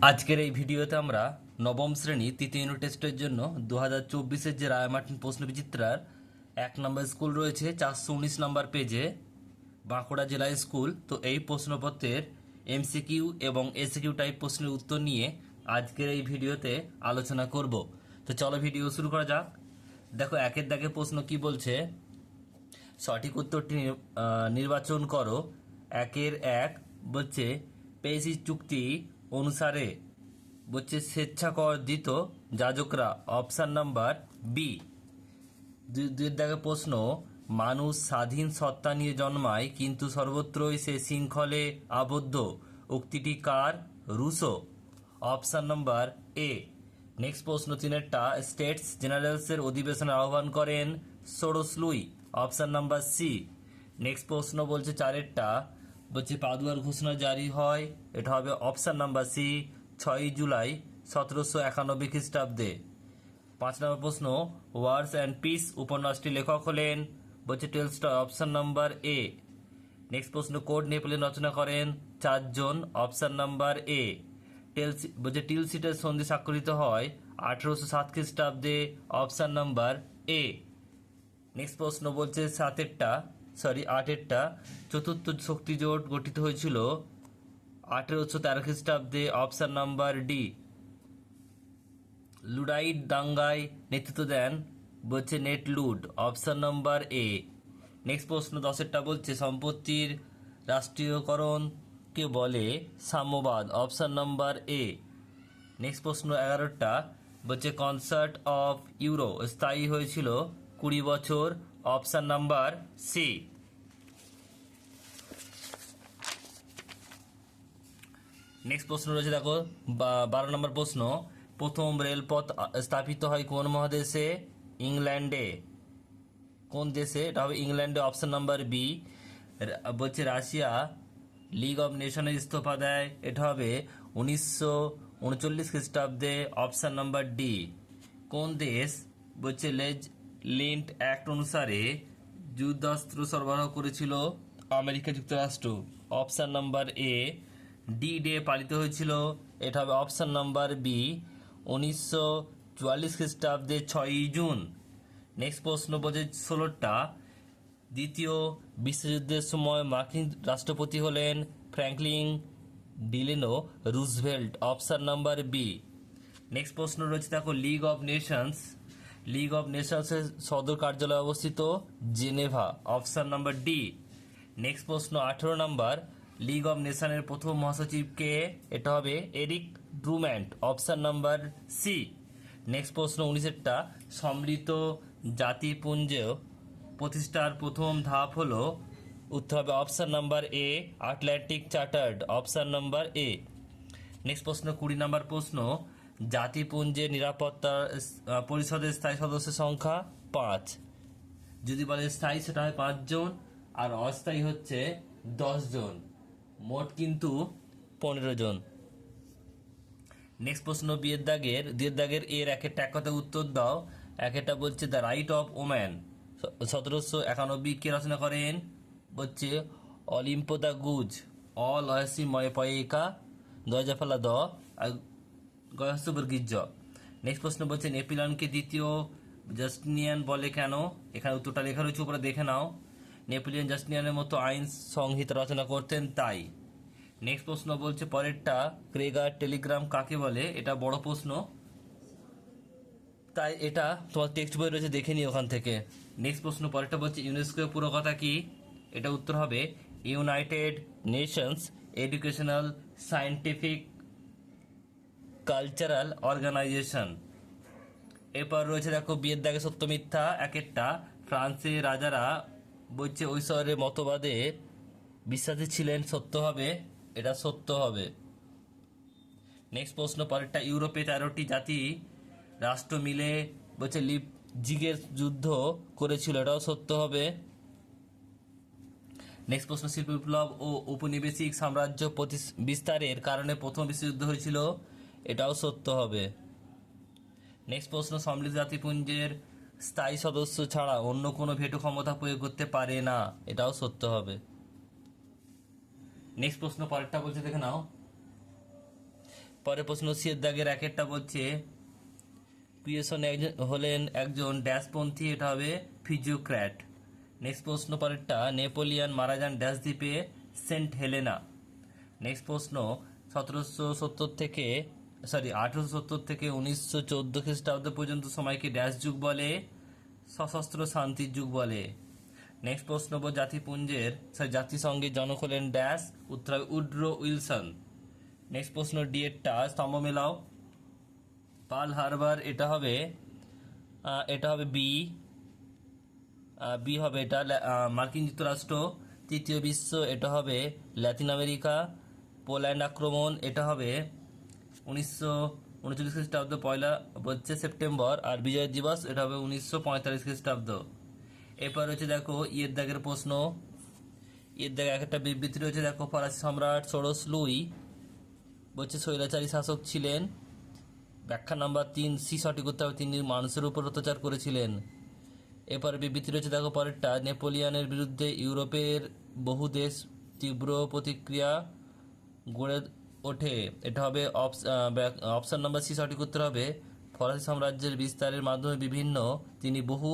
আজকের এই ভিডিওতে আমরা নবম শ্রেণী তৃতীয় ইউনিট টেস্টের জন্য 2024-এর যে রায়মার্টিন প্রশ্নবিচিত্রার 1 নম্বর স্কুল রয়েছে 419 নম্বর পেজে, বাঁকুড়া জেলা স্কুল। তো এই প্রশ্নপত্রের এমসিকিউ এবং এসিকিউ টাইপ প্রশ্নের উত্তর নিয়ে আজকের এই ভিডিওতে আলোচনা করব। তো চলো ভিডিও শুরু করা যাক। দেখো, একের দাগে প্রশ্ন কি বলছে, সঠিক উত্তরটি নির্বাচন করো। 1-1 বলছে পেশি চুক্তি অনুসারে বলছে স্বেচ্ছাকৃত যাজকরা, অপশান নাম্বার বি। দুই দাগে প্রশ্ন, মানুষ স্বাধীন সত্তা নিয়ে জন্মায় কিন্তু সর্বত্রই সে শৃঙ্খলে আবদ্ধ, উক্তিটি কার? Rousseau, option number A. Next প্রশ্ন 3-টা, স্টেটস জেনারেলসের অধিবেশনে আহ্বান করেন সোরস Louis, option number C. Next প্রশ্ন বলছে 4-টা, বলছে পাদুয়ার ঘোষণা জারি হয়, এটা হবে অপশান নাম্বার সি, 6 জুলাই 1791 খ্রিস্টাব্দে। 5 নম্বর প্রশ্ন, ওয়ার্স অ্যান্ড পিস উপন্যাসটির লেখক হলেন, বলছে Tolstoy, option number A. Next প্রশ্ন, কোড নেপোলিয়ন রচনা করেন 4 জন, অপশান নাম্বার এ। বলছে টিলসিটের সন্ধি স্বাক্ষরিত হয় 1807 খ্রিস্টাব্দে, অপশান নাম্বার এ। নেক্সট প্রশ্ন বলছে 8-টা, চতুর্থ শক্তি জোট গঠিত হয়েছিল 1813 খ্রিস্টাব্দে, অপশান নাম্বার ডি। লুডাইট দাঙ্গায় নেতৃত্ব দেন, বলছে net load, option number A. Next প্রশ্ন 10-টা বলছে সম্পত্তির রাষ্ট্রীয়করণকে বলে সাম্যবাদ, অপশান নাম্বার এ। নেক্সট প্রশ্ন 11-টা বলছে কনসার্ট অফ ইউরো স্থায়ী হয়েছিল 20 বছর, অপশান নাম্বার সি। নেক্সট প্রশ্ন রয়েছে, দেখো 12 নম্বর প্রশ্ন, প্রথম রেলপথ স্থাপিত হয় কোন মহাদেশে? ইংল্যান্ডে। কোন দেশে? এটা হবে ইংল্যান্ডে, অপশান নাম্বার বি। বলছে রাশিয়া লিগ অফ নেশনের ইস্তফা দেয়, এটা হবে 1939 খ্রিস্টাব্দে, অপশান নাম্বার ডি। কোন দেশ? বলছে লিন্ট অ্যাক্ট অনুসারে যুদ্ধাস্ত্র সরবরাহ করেছিল আমেরিকা যুক্তরাষ্ট্র, অপশান নাম্বার এ। ডি ডে পালিত হয়েছিল, এটা হবে অপশান নাম্বার বি, 1944 খ্রিস্টাব্দে 6 জুন। নেক্সট প্রশ্ন বলছে 16-টা, দ্বিতীয় বিশ্বযুদ্ধের সময় মার্কিন রাষ্ট্রপতি হলেন Franklin Delano Roosevelt, option number B. Next প্রশ্ন রয়েছে, দেখো লিগ অফ নেশনসের সদর কার্যালয় অবস্থিত Geneva, option number D. Next প্রশ্ন 18 নম্বর, লিগ অফ নেশনের প্রথম মহাসচিব কে? এটা হবে Eric Drummond, option number C. Next প্রশ্ন 19-টা, সম্মিলিত জাতিপুঞ্জ প্রতিষ্ঠার প্রথম ধাপ হলো, উত্তর হবে option number A, Atlantic chartered, option number A. Next প্রশ্ন 20 নম্বর প্রশ্ন, জাতিপুঞ্জের নিরাপত্তা পরিষদের স্থায়ী সদস্যের সংখ্যা 5। যদি বলে স্থায়ী সেটা হয় 5 জন, আর অস্থায়ী হচ্ছে 10 জন, মোট কিন্তু 15 জন। নেক্সট প্রশ্ন দুইয়ের দাগের এর একেরটা এক কথা উত্তর দাও। একেরটা বলছে দ্য রাইট অফ ওম্যান 1791 কে রচনা করেন? বলছে অলিম্পো দ্য গুজ, অলয়সি ময় পয়েকা দয়জাফালা দ গয়সবর্গিজ। নেক্সট প্রশ্ন বলছে নেপোলিয়নকে দ্বিতীয় জাস্টিনিয়ান বলে কেন? এখানে উত্তরটা লেখা রয়েছে, উপরে দেখে নাও। নেপোলিয়ন জাস্টিনিয়ানের মতো আইন সংহিতা রচনা করতেন তাই। নেক্সট প্রশ্ন বলছে পরেরটা, ক্রেগার টেলিগ্রাম কাকে বলে? এটা বড় প্রশ্ন, তাই এটা তোমার টেক্সট বই রয়েছে, দেখে নিও ওখান থেকে। নেক্সট প্রশ্ন পরেরটা বলছে ইউনেস্কোর পুরো কথা কি? এটা উত্তর হবে United Nations Educational Scientific Cultural Organization. এরপর রয়েছে দেখো বিয়ের দাগে সত্য মিথ্যা একেরটা, ফ্রান্সের রাজারা বলছে ঐশ্বরের মতবাদে বিশ্বাসী ছিলেন, সত্য হবে, এটা সত্য হবে। নেক্সট প্রশ্ন পরেরটা, ইউরোপে 13টি জাতি রাষ্ট্র মিলে বলছে লিপজিগের যুদ্ধ করেছিল, এটাও সত্য হবে। নেক্সট প্রশ্ন, শিল্প বিপ্লব ও উপনিবেশিক সাম্রাজ্য বিস্তারের কারণে প্রথম বিশ্বযুদ্ধ হয়েছিল, এটাও সত্য হবে। নেক্সট প্রশ্ন, সম্মিলিত জাতিপুঞ্জের স্থায়ী সদস্য ছাড়া অন্য কোনো ভেটো ক্ষমতা প্রয়োগ করতে পারে না, এটাও সত্য হবে। নেক্সট প্রশ্ন পরেরটা বলছে দেখে নাও, পরের প্রশ্ন সি এর দাগের একেরটা বলছে পিয়েসন হলেন একজন ড্যাশপন্থী, এটা হবে ফিজিওক্র্যাট। নেক্সট প্রশ্ন পরেরটা, নেপোলিয়ান মারা যান ড্যাশ দ্বীপে, সেন্ট হেলেনা। নেক্সট প্রশ্ন 1870 থেকে 1914 খ্রিস্টাব্দ পর্যন্ত সময়কে ড্যাশ যুগ বলে, সশস্ত্র শান্তির যুগ বলে। নেক্সট প্রশ্ন জাতিসংঘের জনক হলেন ড্যাশ, উত্তর হবে উড্রো উইলসন। নেক্সট প্রশ্ন ডি এরটা স্তম্ভ মেলাও। পার্ল হারবার, এটা হবে বি হবে এটা মার্কিন যুক্তরাষ্ট্র। তৃতীয় বিশ্ব, এটা হবে লাতিন আমেরিকা। পোল্যান্ড আক্রমণ, এটা হবে 1939 খ্রিস্টাব্দ পয়লা সেপ্টেম্বর। আর বিজয় দিবস, এটা হবে 1945 খ্রিস্টাব্দ। এরপর হচ্ছে দেখো ইয়ের দাগের প্রশ্ন। ইয়ের দাগে একটা বিবৃতি রয়েছে, দেখো ফরাসি সম্রাট ষোড়শ লুই বলছে স্বৈরাচারী শাসক ছিলেন। ব্যাখ্যা নাম্বার 3 সি সঠিক উত্তর হবে তিনি মানুষের উপর অত্যাচার করেছিলেন। এরপরে বিবৃতি রয়েছে, দেখো পরেরটা, নেপোলিয়নের বিরুদ্ধে ইউরোপের বহু দেশ তীব্র প্রতিক্রিয়া গড়ে ওঠে, এটা হবে অপশন নাম্বার সি সঠিক উত্তর হবে ফরাসি সাম্রাজ্যের বিস্তারের মাধ্যমে তিনি বহু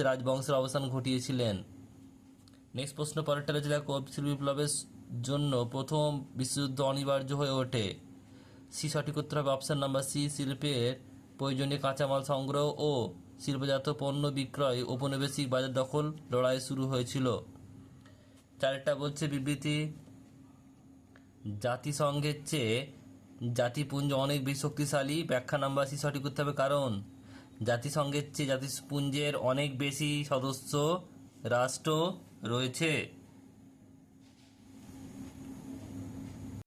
রাজবংশের অবসান ঘটিয়েছিলেন। নেক্সট প্রশ্ন পরেরটা রয়েছে, দেখো শিল্প বিপ্লবের জন্য প্রথম বিশ্বযুদ্ধ অনিবার্য হয়ে ওঠে, সি সঠিক উত্তর হবে অপশন নাম্বার সি শিল্পের প্রয়োজনীয় কাঁচামাল সংগ্রহ ও শিল্পজাত পণ্য বিক্রয় ঔপনিবেশিক বাজার দখল লড়াই শুরু হয়েছিল। চারটা বলছে বিবৃতি, জাতিসংঘের চেয়ে জাতিপুঞ্জ অনেক বেশি শক্তিশালী, ব্যাখ্যা নাম্বার সি সঠিক উত্তর হবে কারণ জাতিসংঘের চেয়ে জাতিপুঞ্জের অনেক বেশি সদস্য রাষ্ট্র রয়েছে।